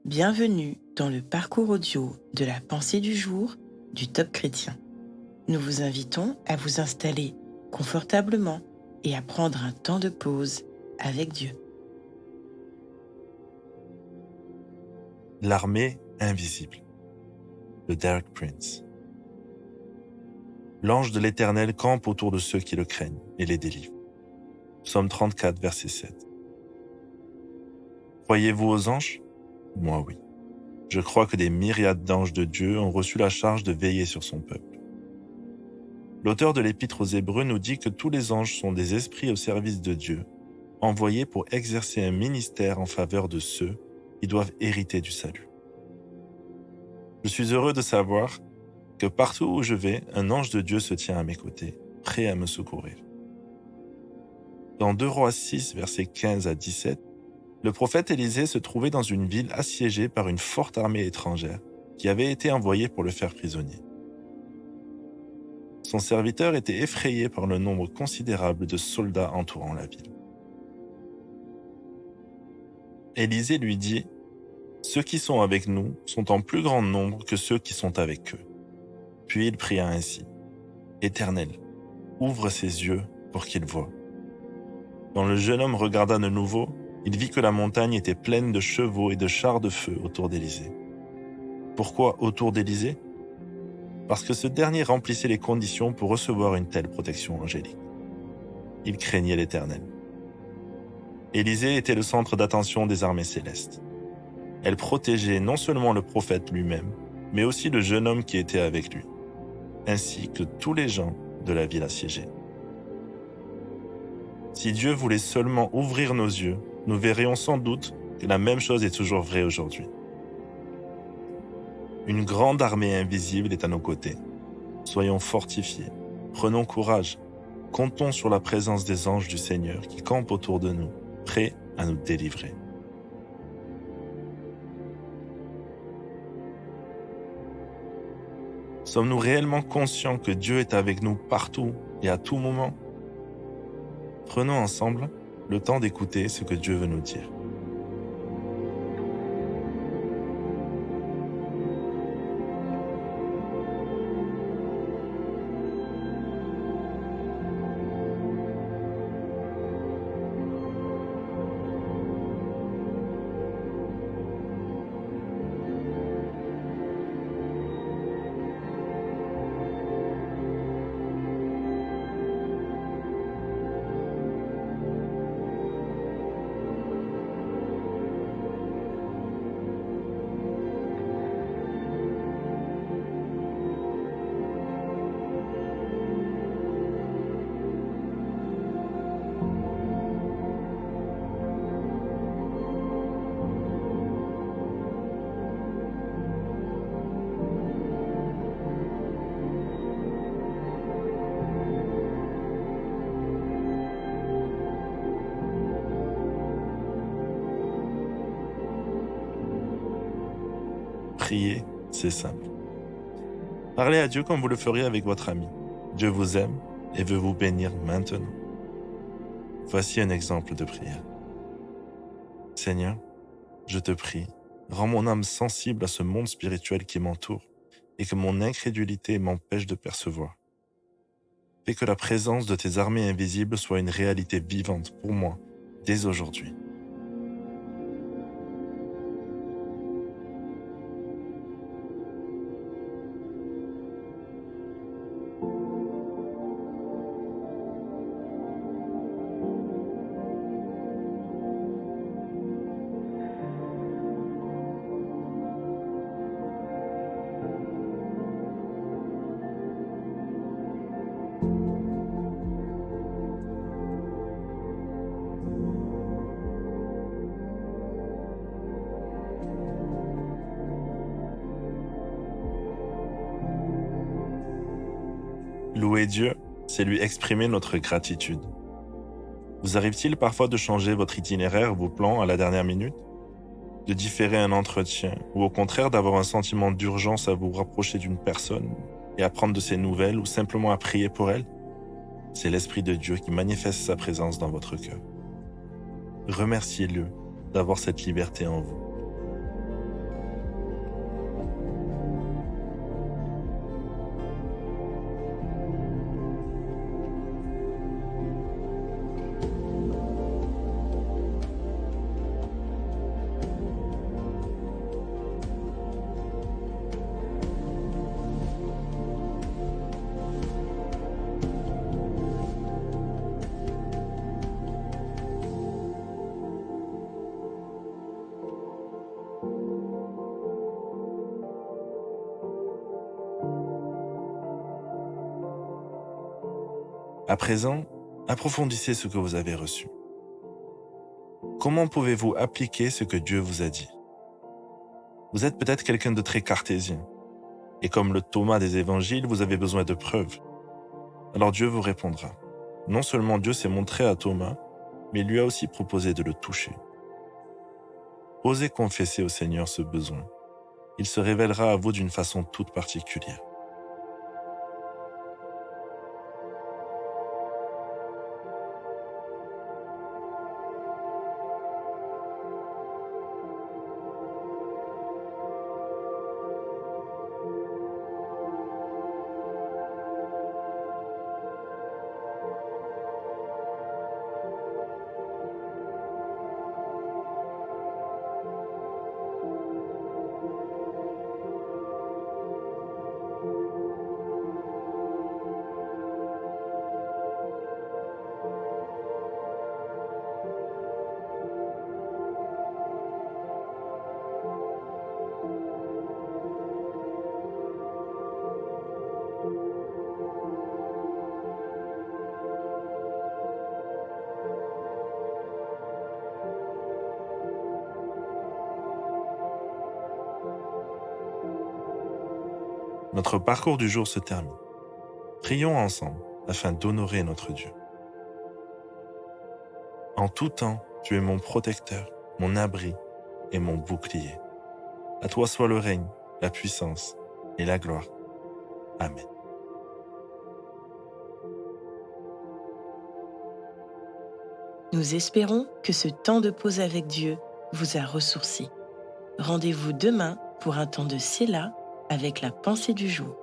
Bienvenue dans le parcours audio de la pensée du jour du Top Chrétien. Nous vous invitons à vous installer confortablement et à prendre un temps de pause avec Dieu. L'armée invisible de Derek Prince. L'ange de l'Éternel campe autour de ceux qui le craignent et les délivre. Psaume 34, verset 7. Croyez-vous aux anges? Moi oui. Je crois que des myriades d'anges de Dieu ont reçu la charge de veiller sur son peuple. L'auteur de l'Épître aux Hébreux nous dit que tous les anges sont des esprits au service de Dieu, envoyés pour exercer un ministère en faveur de ceux qui doivent hériter du salut. Je suis heureux de savoir que partout où je vais, un ange de Dieu se tient à mes côtés, prêt à me secourir. Dans 2 Rois 6, versets 15 à 17, le prophète Élisée se trouvait dans une ville assiégée par une forte armée étrangère qui avait été envoyée pour le faire prisonnier. Son serviteur était effrayé par le nombre considérable de soldats entourant la ville. Élisée lui dit « Ceux qui sont avec nous sont en plus grand nombre que ceux qui sont avec eux. » Puis il pria ainsi « Éternel, ouvre ses yeux pour qu'il voie. » Quand le jeune homme regarda de nouveau, il vit que la montagne était pleine de chevaux et de chars de feu autour d'Élisée. Pourquoi autour d'Élisée? Parce que ce dernier remplissait les conditions pour recevoir une telle protection angélique. Il craignait l'Éternel. Élisée était le centre d'attention des armées célestes. Elle protégeait non seulement le prophète lui-même, mais aussi le jeune homme qui était avec lui, ainsi que tous les gens de la ville assiégée. Si Dieu voulait seulement ouvrir nos yeux, nous verrions sans doute que la même chose est toujours vraie aujourd'hui. Une grande armée invisible est à nos côtés. Soyons fortifiés, prenons courage, comptons sur la présence des anges du Seigneur qui campent autour de nous, prêts à nous délivrer. Sommes-nous réellement conscients que Dieu est avec nous partout et à tout moment? Prenons ensemble le temps d'écouter ce que Dieu veut nous dire. Prier, c'est simple. Parlez à Dieu comme vous le feriez avec votre ami. Dieu vous aime et veut vous bénir maintenant. Voici un exemple de prière. Seigneur, je te prie, rends mon âme sensible à ce monde spirituel qui m'entoure et que mon incrédulité m'empêche de percevoir. Fais que la présence de tes armées invisibles soit une réalité vivante pour moi dès aujourd'hui. Louer Dieu, c'est lui exprimer notre gratitude. Vous arrive-t-il parfois de changer votre itinéraire ou vos plans à la dernière minute? De différer un entretien ou au contraire d'avoir un sentiment d'urgence à vous rapprocher d'une personne et à prendre de ses nouvelles ou simplement à prier pour elle? C'est l'Esprit de Dieu qui manifeste sa présence dans votre cœur. Remerciez-le d'avoir cette liberté en vous. À présent, approfondissez ce que vous avez reçu. Comment pouvez-vous appliquer ce que Dieu vous a dit? Vous êtes peut-être quelqu'un de très cartésien, et comme le Thomas des évangiles, vous avez besoin de preuves. Alors Dieu vous répondra. Non seulement Dieu s'est montré à Thomas, mais il lui a aussi proposé de le toucher. Osez confesser au Seigneur ce besoin. Il se révélera à vous d'une façon toute particulière. Notre parcours du jour se termine. Prions ensemble afin d'honorer notre Dieu. En tout temps, tu es mon protecteur, mon abri et mon bouclier. À toi soit le règne, la puissance et la gloire. Amen. Nous espérons que ce temps de pause avec Dieu vous a ressourci. Rendez-vous demain pour un temps de Séla avec la pensée du jour.